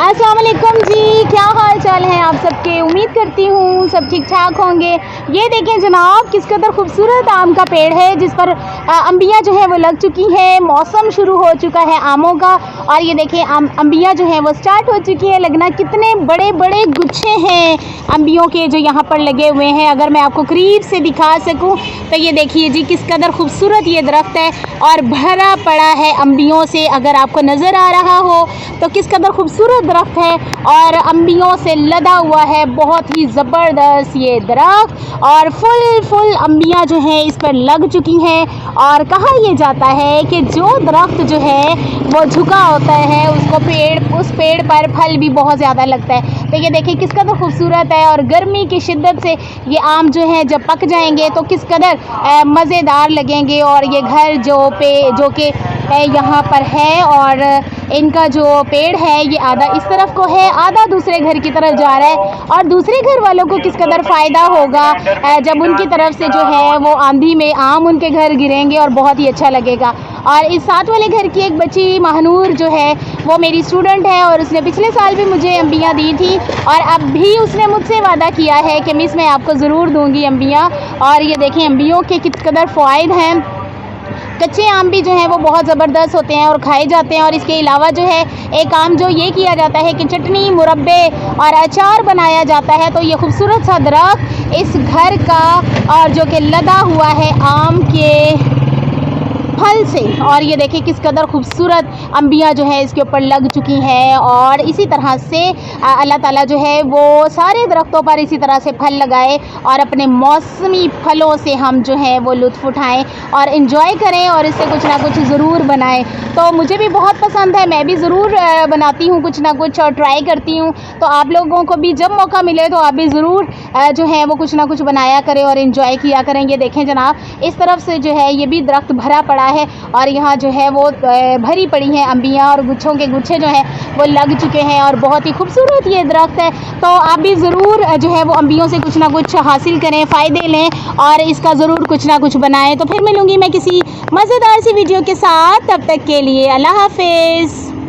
अस्सलाम वालेकुम जी, क्या हाल चाल है आप सबके। उम्मीद करती हूँ सब ठीक ठाक होंगे। ये देखें जनाब, किस कदर खूबसूरत आम का पेड़ है जिस पर अंबियाँ जो है वो लग चुकी हैं। मौसम शुरू हो चुका है आमों का और ये देखें अंबियाँ जो है वो स्टार्ट हो चुकी है लगना। कितने बड़े बड़े गुच्छे हैं अंबियों के जो यहाँ पर लगे हुए हैं। अगर मैं आपको करीब से दिखा सकूँ तो ये देखिए जी, किस कदर खूबसूरत ये दरख्त है और भरा पड़ा है अंबियों से। अगर आपको नज़र आ रहा हो तो किस कदर खूबसूरत दरख्त है और अंबियों से लदा हुआ है। बहुत ही ज़बरदस्त ये दरख्त और फुल अंबियां जो हैं इस पर लग चुकी हैं। और कहा यह जाता है कि जो दरख्त जो है वो झुका होता है उस पेड़ पर फल भी बहुत ज़्यादा लगता है। तो ये देखिए किस कदर खूबसूरत है और गर्मी की शिद्दत से ये आम जो है जब पक जाएंगे तो किस कदर मज़ेदार लगेंगे। और ये घर जो कि यहाँ पर है और इनका जो पेड़ है ये आधा इस तरफ को है, आधा दूसरे घर की तरफ जा रहा है। और दूसरे घर वालों को किस कदर फ़ायदा होगा जब उनकी तरफ से जो है वो आंधी में आम उनके घर गिरेंगे और बहुत ही अच्छा लगेगा। और इस साथ वाले घर की एक बच्ची महानूर जो है वो मेरी स्टूडेंट है और उसने पिछले साल भी मुझे अंबियाँ दी थी और अब भी उसने मुझसे वादा किया है कि मिस मैं आपको ज़रूर दूँगी अंबियाँ। और ये देखें अंबियों के किस कदर फ़वाइद हैं। कच्चे आम भी जो हैं वो बहुत ज़बरदस्त होते हैं और खाए जाते हैं। और इसके अलावा जो है एक आम जो ये किया जाता है कि चटनी, मुरब्बे और अचार बनाया जाता है। तो ये खूबसूरत सा दरख्त इस घर का और जो कि लदा हुआ है आम के फल से। और ये देखिए किस कदर खूबसूरत अंबियाँ जो है इसके ऊपर लग चुकी हैं। और इसी तरह से अल्लाह ताला जो है वो सारे दरख्तों पर इसी तरह से फल लगाए और अपने मौसमी फलों से हम जो है वो लुत्फ़ उठाएं और इन्जॉय करें और इससे कुछ ना कुछ ज़रूर बनाएं। तो मुझे भी बहुत पसंद है, मैं भी ज़रूर बनाती हूँ कुछ ना कुछ और ट्राई करती हूँ। तो आप लोगों को भी जब मौका मिले तो आप भी ज़रूर जो है वो कुछ ना कुछ बनाया करें और इन्जॉय किया करें। ये देखें जनाब, इस तरफ से जो है ये भी दरख्त भरा पड़ा है और यहाँ जो है वो भरी पड़ी हैं अंबियाँ और गुच्छों के गुच्छे जो हैं वो लग चुके हैं और बहुत ही खूबसूरत ये दरख्त है। तो आप भी ज़रूर जो है वो अंबियों से कुछ ना कुछ हासिल करें, फ़ायदे लें और इसका ज़रूर कुछ ना कुछ बनाएं। तो फिर मिलूँगी मैं किसी मज़ेदार सी वीडियो के साथ, तब तक के लिए अल्लाह हाफ़िज़।